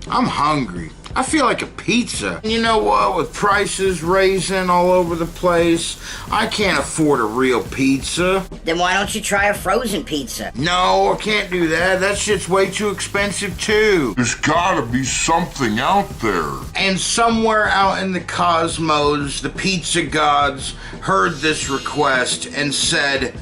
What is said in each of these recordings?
I'm hungry. I feel like a pizza. You know what? With prices raising all over the place, I can't afford a real pizza. Then why don't you try a frozen pizza? No, I can't do that. That shit's way too expensive too. There's gotta be something out there. And somewhere out in the cosmos, the pizza gods heard this request and said,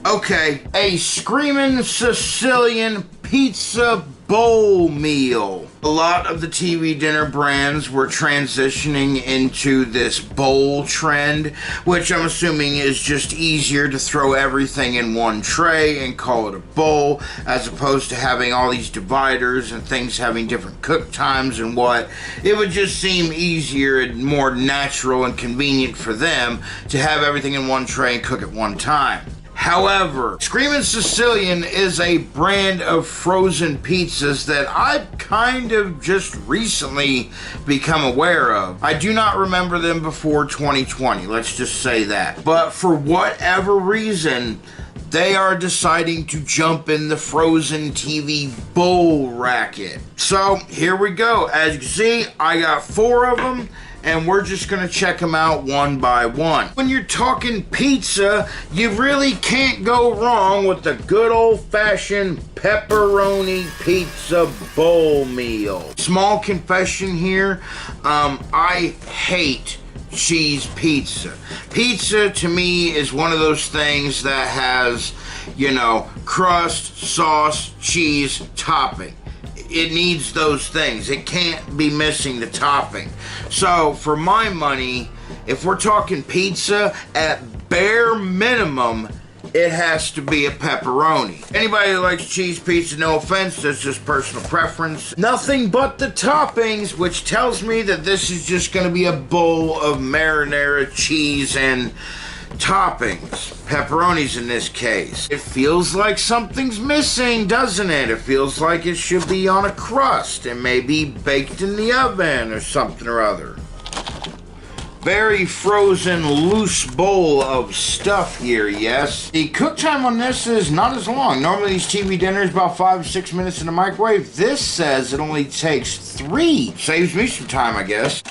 okay, a screaming Sicilian pizza bowl meal. A lot of the TV dinner brands were transitioning into this bowl trend, which I'm assuming is just easier to throw everything in one tray and call it a bowl, as opposed to having all these dividers and things having different cook times and what. It would just seem easier and more natural and convenient for them to have everything in one tray and cook at one time. However, Screamin' Sicilian is a brand of frozen pizzas that I've kind of just recently become aware of. I do not remember them before 2020, let's just say that. But for whatever reason, they are deciding to jump in the frozen TV bowl racket. So here we go. As you can see, I got 4 of them, and we're just gonna check them out one by one. When you're talking pizza, you really can't go wrong with the good old-fashioned pepperoni pizza bowl meal. Small confession here, I hate cheese pizza. Pizza to me is one of those things that has, you know, crust, sauce, cheese, topping. It needs those things. It can't be missing the topping. So for my money, if we're talking pizza, at bare minimum, it has to be a pepperoni. Anybody that likes cheese pizza, no offense, that's just personal preference. Nothing but the toppings, which tells me that this is just gonna be a bowl of marinara cheese and toppings. Pepperonis in this case. It feels like something's missing, doesn't it? It feels like it should be on a crust and maybe baked in the oven or something or other. Very frozen, loose bowl of stuff here, yes. The cook time on this is not as long. Normally these TV dinners about 5 to 6 minutes in the microwave. This says it only takes 3. Saves me some time, I guess.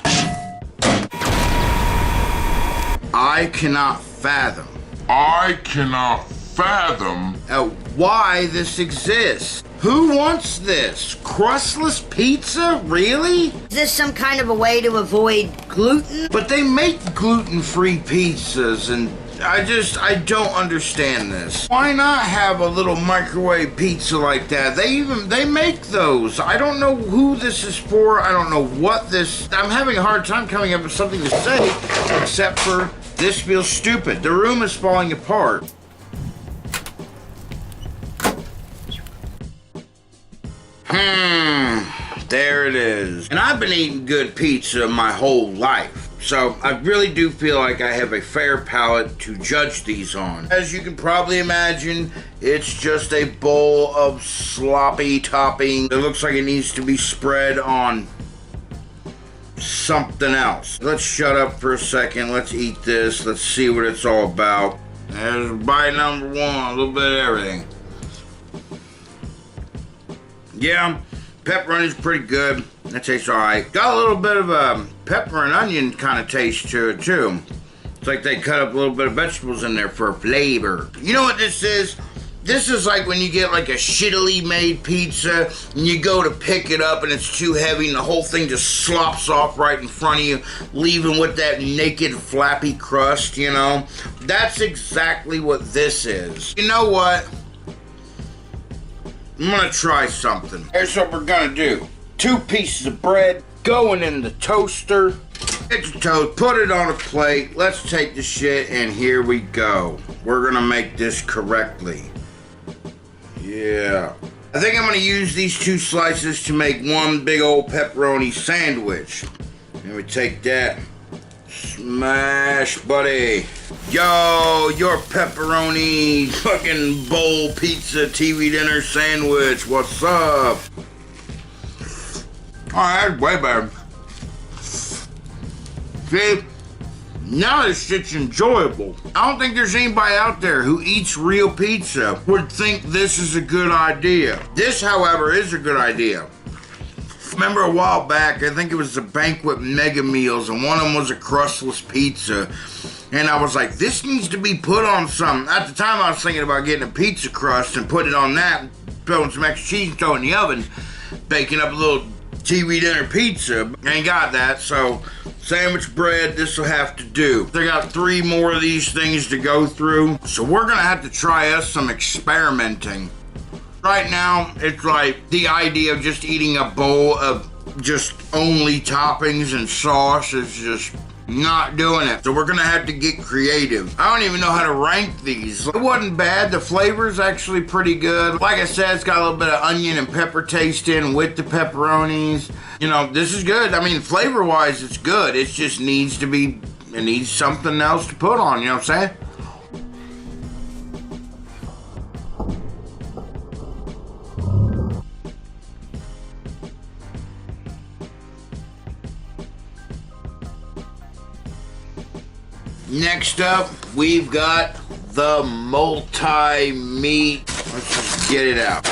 I cannot fathom why this exists. Who wants this? Crustless pizza? Really? Is this some kind of a way to avoid gluten? But they make gluten-free pizzas, and I don't understand this. Why not have a little microwave pizza like that? They make those. I don't know who this is for. I don't know what this... I'm having a hard time coming up with something to say, except for this feels stupid. The room is falling apart. There it is. And I've been eating good pizza my whole life, so I really do feel like I have a fair palate to judge these on. As you can probably imagine, it's just a bowl of sloppy topping. It looks like it needs to be spread on something else. Let's shut up for a second. Let's eat this. Let's see what it's all about. There's bite number 1, a little bit of everything. Yeah, pepperoni's pretty good. That tastes alright. Got a little bit of a pepper and onion kind of taste to it too. It's like they cut up a little bit of vegetables in there for flavor. You know what this is? This is like when you get like a shittily made pizza and you go to pick it up and it's too heavy and the whole thing just slops off right in front of you, leaving with that naked flappy crust, you know? That's exactly what this is. You know what? I'm gonna try something. Here's what we're gonna do. 2 pieces of bread going in the toaster. Get your toast, put it on a plate. Let's take the shit and here we go. We're gonna make this correctly. Yeah. I think I'm gonna use these 2 slices to make one big old pepperoni sandwich. And we take that. Smash, buddy. Yo, your pepperoni fucking bowl pizza TV dinner sandwich. What's up? Alright, way better. See? Now this shit's enjoyable. I don't think there's anybody out there who eats real pizza would think this is a good idea. This, however, is a good idea. Remember a while back, I think it was the Banquet Mega Meals, and one of them was a crustless pizza. And I was like, this needs to be put on something. At the time, I was thinking about getting a pizza crust and putting it on that, throwing some extra cheese and throwing it in the oven, baking up a little TV dinner pizza. Ain't got that, so sandwich bread, this will have to do. They got 3 more of these things to go through, so we're gonna have to try us some experimenting. Right now, it's like the idea of just eating a bowl of just only toppings and sauce is just not doing it. So we're gonna have to get creative. I don't even know how to rank these. It wasn't bad. The flavor's actually pretty good. Like I said, it's got a little bit of onion and pepper taste in with the pepperonis. You know, this is good. I mean, flavor-wise, it's good. It just needs to be, it needs something else to put on, you know what I'm saying? Next up, we've got the multi-meat. Let's just get it out.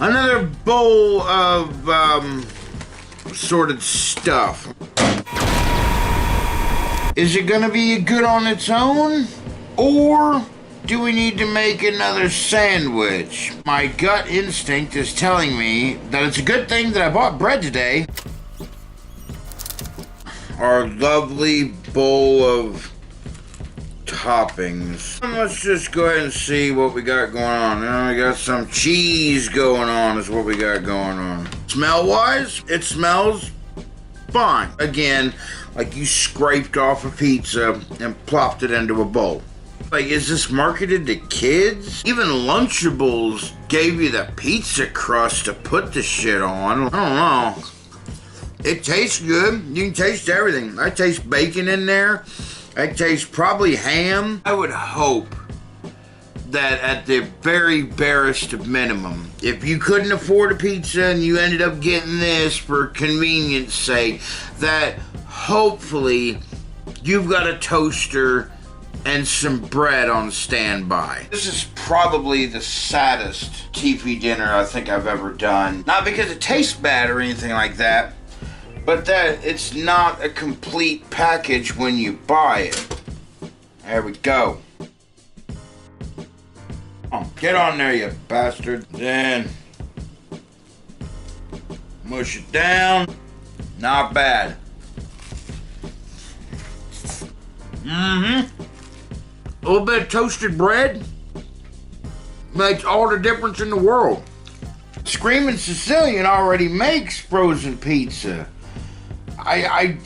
Another bowl of assorted stuff. Is it gonna be good on its own? Or do we need to make another sandwich? My gut instinct is telling me that it's a good thing that I bought bread today. Our lovely bowl of toppings. Let's just go ahead and see what we got going on. Now we got some cheese going on is what we got going on. Smell-wise, it smells fine. Again, like you scraped off a pizza and plopped it into a bowl. Like, is this marketed to kids? Even Lunchables gave you the pizza crust to put the shit on. I don't know. It tastes good. You can taste everything. I taste bacon in there. I taste probably ham. I would hope that at the very barest of minimum, if you couldn't afford a pizza and you ended up getting this for convenience sake, that hopefully you've got a toaster and some bread on standby. This is probably the saddest TV dinner I think I've ever done. Not because it tastes bad or anything like that, but that it's not a complete package when you buy it. There we go. Oh, get on there, you bastard. Then mush it down. Not bad. A little bit of toasted bread makes all the difference in the world. Screaming Sicillian already makes frozen pizza. I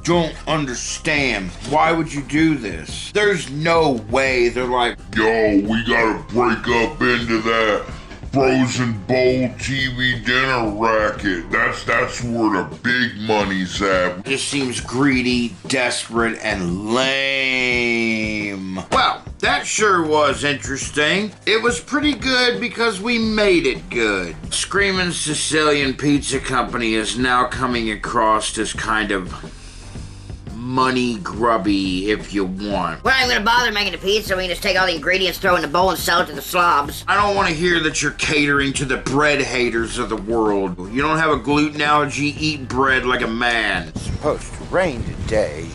don't understand. Why would you do this? There's no way they're like, yo, we gotta break up into that frozen bowl TV dinner racket. That's where the big money's at. It just seems greedy, desperate, and lame. Well, that sure was interesting. It was pretty good because we made it good. Screamin' Sicilian Pizza Company is now coming across as kind of money grubby, if you want. We're not even gonna bother making the pizza. We can just take all the ingredients, throw in the bowl, and sell it to the slobs. I don't want to hear that you're catering to the bread haters of the world. You don't have a gluten allergy, eat bread like a man. It's supposed to rain today.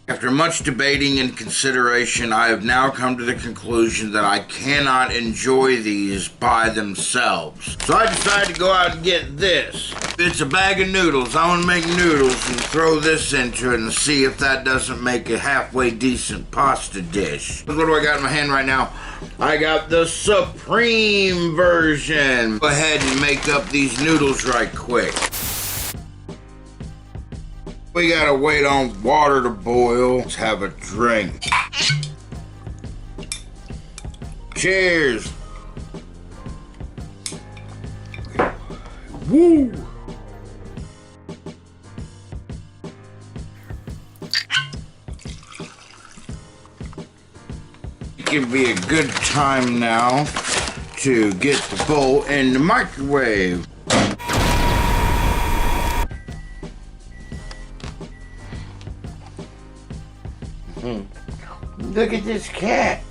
After much debating and consideration, I have now come to the conclusion that I cannot enjoy these by themselves. So I decided to go out and get this. It's a bag of noodles. I want to make noodles and throw this into it and see if that doesn't make a halfway decent pasta dish. What do I got in my hand right now? I got the Supreme version. Go ahead and make up these noodles right quick. We gotta wait on water to boil. Let's have a drink. Cheers. Woo! It can be a good time now to get the bowl in the microwave. Look at this cat.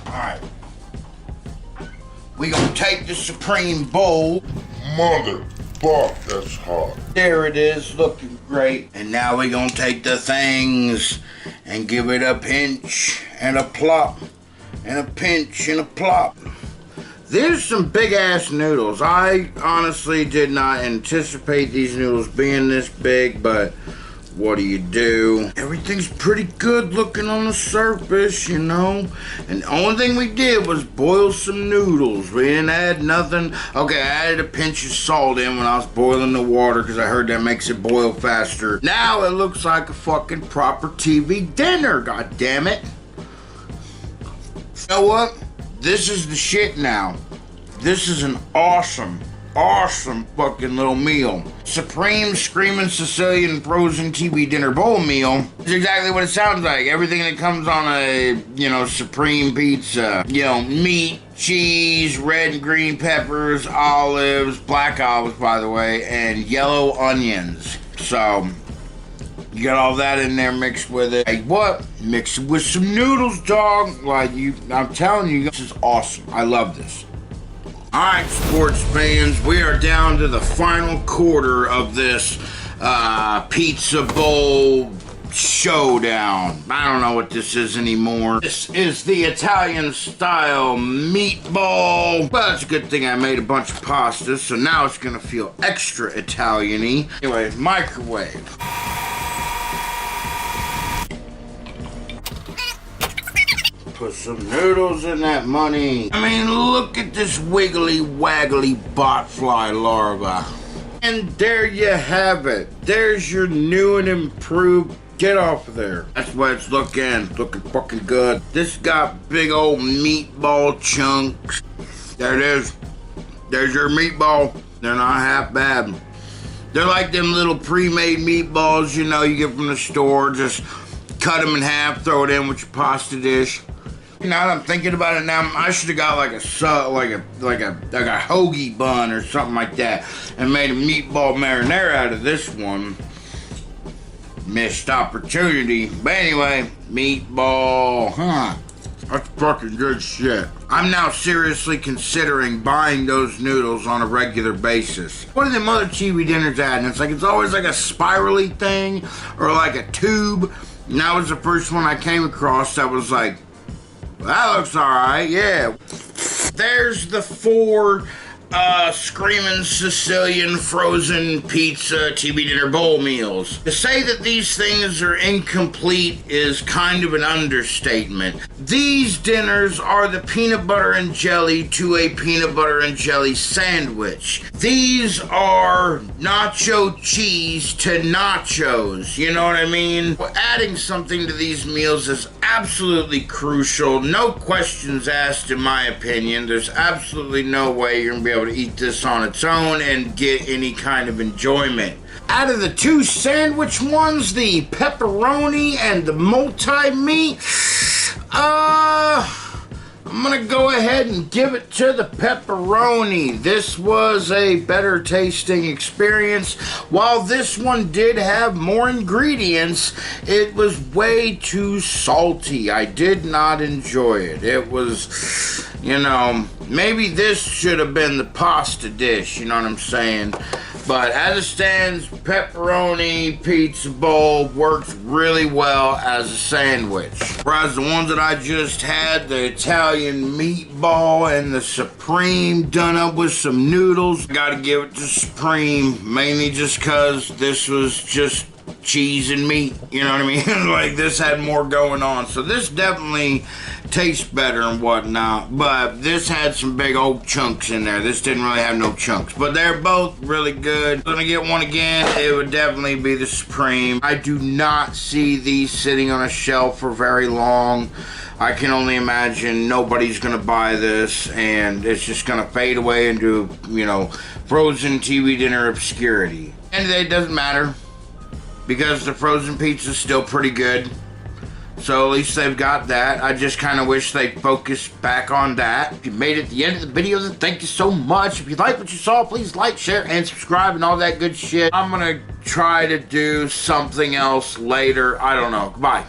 Alright. We gonna take the Supreme Bowl. Motherfuck, that's hot. There it is, looking great. And now we gonna take the things and give it a pinch and a plop and a pinch and a plop. There's some big ass noodles. I honestly did not anticipate these noodles being this big, but what do? Everything's pretty good looking on the surface, you know? And the only thing we did was boil some noodles. We didn't add nothing. Okay, I added a pinch of salt in when I was boiling the water because I heard that makes it boil faster. Now it looks like a fucking proper TV dinner, god damn it. You know what? This is the shit now. This is an awesome fucking little meal. Supreme Screaming Sicilian Frozen TV Dinner Bowl meal is exactly what it sounds like. Everything that comes on a, Supreme pizza. Meat, cheese, red and green peppers, olives, black olives, by the way, and yellow onions. So, you got all that in there mixed with it. Hey, what? Mix it with some noodles, dog. I'm telling you, this is awesome. I love this. Alright, sports fans, we are down to the final quarter of this pizza bowl showdown. I don't know what this is anymore. This is the Italian style meatball. Well, it's a good thing I made a bunch of pasta, so now it's gonna feel extra Italian-y. Anyway, microwave. Put some noodles in that money. I mean, look at this wiggly waggly botfly larva. And there you have it. There's your new and improved. Get off of there. That's what it's looking fucking good. This got big old meatball chunks. There it is. There's your meatball. They're not half bad. They're like them little pre-made meatballs, you get from the store. Just cut them in half, throw it in with your pasta dish. Now that I'm thinking about it now, I should have got like a hoagie bun or something like that and made a meatball marinara out of this one. Missed opportunity. But anyway, meatball, that's fucking good shit. I'm now seriously considering buying those noodles on a regular basis. What are them other TV dinners at? And it's always like a spirally thing or like a tube. And that was the first one I came across that was like, that looks alright, yeah. There's the 4 Screaming Sicilian Frozen Pizza TV Dinner Bowl meals. To say that these things are incomplete is kind of an understatement. These dinners are the peanut butter and jelly to a peanut butter and jelly sandwich. These are nacho cheese to nachos, you know what I mean? Adding something to these meals is absolutely crucial. No questions asked, in my opinion. There's absolutely no way you're gonna be able to eat this on its own and get any kind of enjoyment. Out of the 2 sandwich ones, the pepperoni and the multi-meat, I'm gonna go ahead and give it to the pepperoni. This was a better tasting experience. While this one did have more ingredients, it was way too salty. I did not enjoy it. It was, maybe this should have been the pasta dish, you know what I'm saying? But as it stands, pepperoni pizza bowl works really well as a sandwich. Whereas the ones that I just had, the Italian meatball and the Supreme done up with some noodles, I gotta give it to Supreme, mainly just because this was just cheese and meat, you know what I mean? Like, this had more going on. So this definitely tastes better and whatnot, but this had some big old chunks in there. This didn't really have no chunks, but they're both really good. If I'm gonna get one again, it would definitely be the Supreme. I do not see these sitting on a shelf for very long. I can only imagine nobody's gonna buy this and it's just gonna fade away into, frozen TV dinner obscurity. And it doesn't matter, because the frozen pizza's still pretty good. So at least they've got that. I just kind of wish they'd focus back on that. If you made it to the end of the video, then thank you so much. If you like what you saw, please like, share, and subscribe and all that good shit. I'm gonna try to do something else later. I don't know. Goodbye.